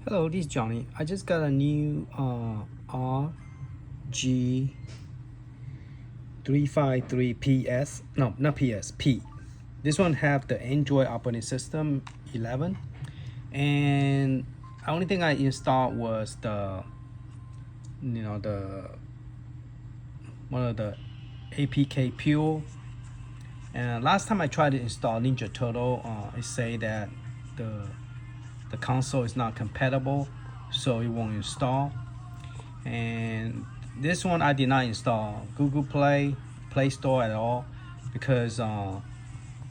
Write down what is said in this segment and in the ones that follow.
Hello, this is Johnny. I just got a new RG353PS. No, not PS, P. This one have the Android operating system 11, and the only thing I installed was the one of the Apkpure. And last time I tried to install Ninja Turtle, it say that the console is not compatible, so it won't install. And this one I did not install Google Play Store at all, because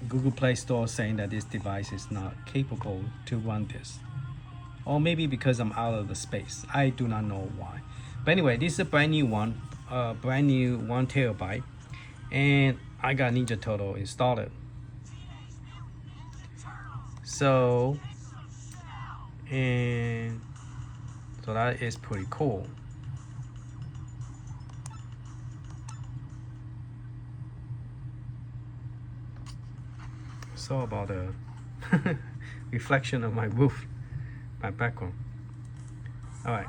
Google Play Store saying that this device is not capable to run this, or maybe because I'm out of the space. I do not know why. But anyway, this is a brand new one, brand new 1 terabyte, and I got Ninja Turtle installed. So that is pretty cool. So about the reflection of my roof, my background. All right,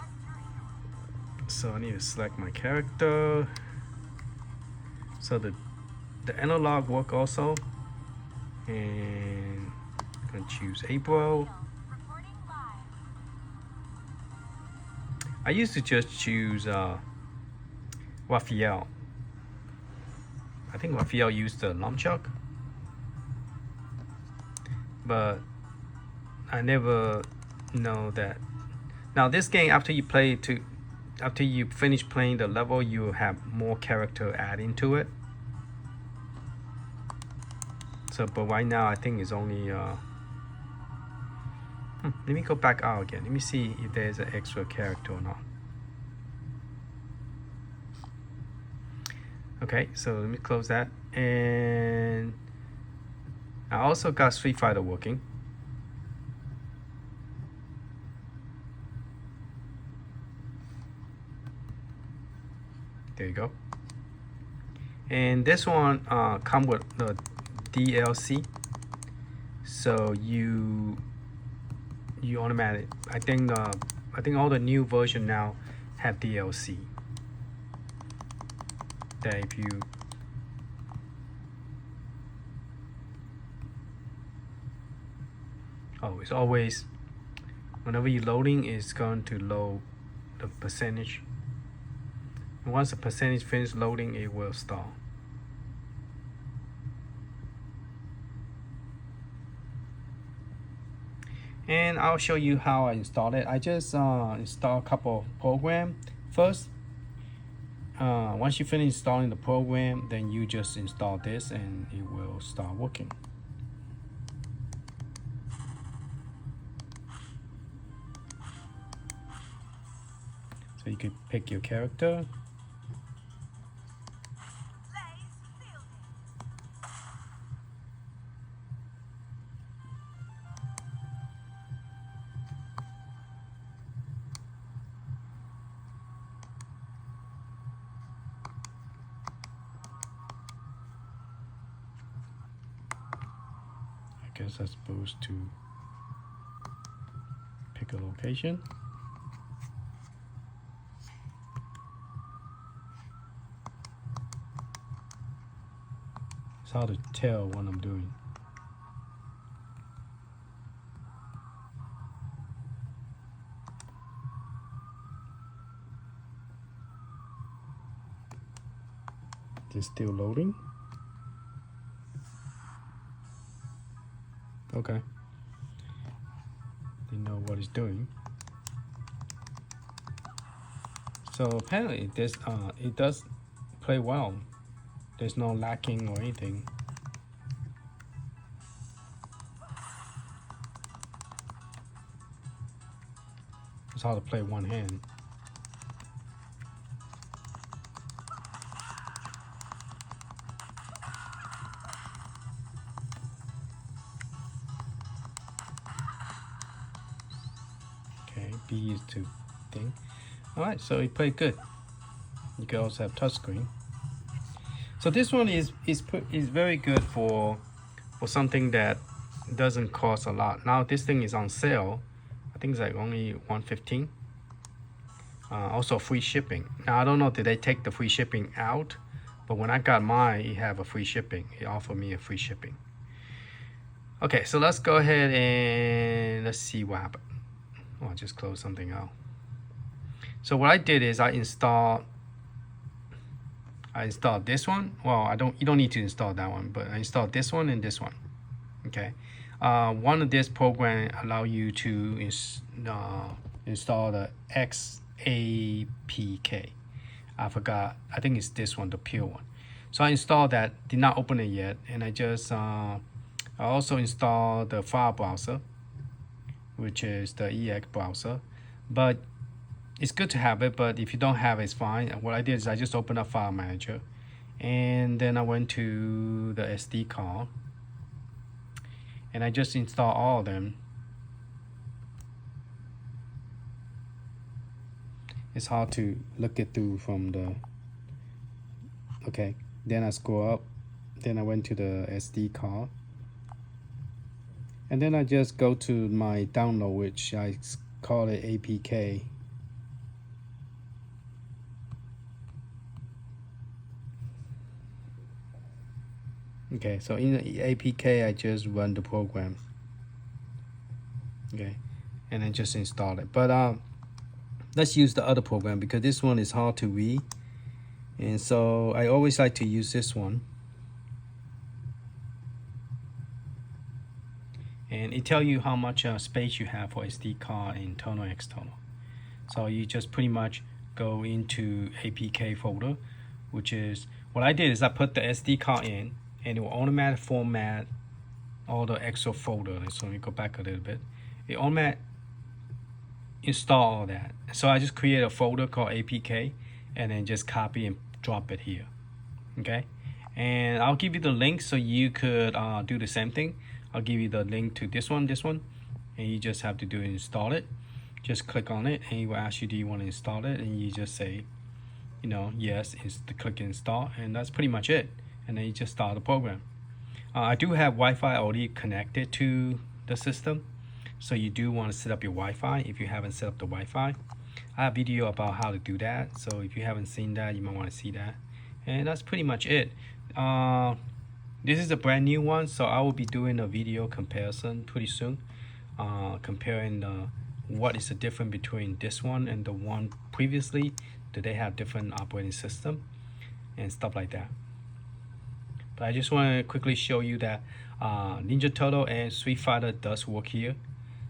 so I need to select my character. So the analog work also, and I'm gonna choose April. I used to just choose Raphael. I think Raphael used the nunchuck, but I never know that. Now this game, after you finish playing the level, you have more character add into it. So, but right now I think it's only let me go back out again. Let me see if there's an extra character or not. Okay, so let me close that. And I also got Street Fighter working. There you go. And this one come with the DLC, so you automatic. I think all the new version now have DLC. That if you it's always whenever you're loading, it's going to load the percentage. And once the percentage finishes loading, it will start. And I'll show you how I installed it. I just installed a couple of programs first. Once you finish installing the program, then you just install this and it will start working. So you could pick your character. I guess I'm supposed to pick a location. It's hard to tell what I'm doing. It's still loading. Okay. They know what it's doing. So apparently this it does play well. There's no lacking or anything. It's hard to play one hand. B is to thing. Alright, so it played good. You can also have touchscreen. So this one is very good for something that doesn't cost a lot. Now this thing is on sale. I think it's like only 115. Also free shipping. Now I don't know, did they take the free shipping out? But when I got mine, it have a free shipping. It offered me a free shipping. Okay, so let's go ahead and let's see what happened. Oh, I just closed something out. So what I did is I installed this one. Well, you don't need to install that one, but I installed this one and this one. Okay. One of this program allow you to install the xapk. I forgot. I think it's this one, the pure one. So I installed that. Did not open it yet, and I just I also installed the file browser, which is the ex browser. But it's good to have it, but if you don't have it, it's fine. What I did is I just opened up File Manager, and then I went to the SD card, and I just installed all of them. It's hard to look it through from the, okay. Then I scroll up, then I went to the SD card, and then I just go to my download, which I call it APK. Okay, so in the APK, I just run the program. Okay, and then just install it. But let's use the other program because this one is hard to read. And so I always like to use this one. And it tells you how much space you have for SD card, internal, external. So you just pretty much go into APK folder, which is, what I did is I put the SD card in, and it will automatically format all the extra folder. So let me go back a little bit. It automatically install all that. So I just create a folder called APK, and then just copy and drop it here. Okay, and I'll give you the link so you could do the same thing. I'll give you the link to this one, and you just have to do install it. Just click on it, and it will ask you, do you want to install it? And you just say, you know, yes, click install, and that's pretty much it. And then you just start the program. I do have Wi-Fi already connected to the system, so you do want to set up your Wi-Fi if you haven't set up the Wi-Fi. I have a video about how to do that, so if you haven't seen that, you might want to see that. And that's pretty much it. This is a brand new one, so I will be doing a video comparison pretty soon, comparing what is the difference between this one and the one previously. Do they have different operating system and stuff like that? But I just want to quickly show you that Ninja Turtle and Street Fighter does work here.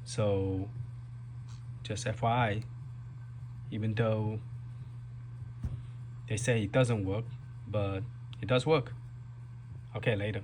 So just FYI, even though they say it doesn't work, but it does work. Okay, later.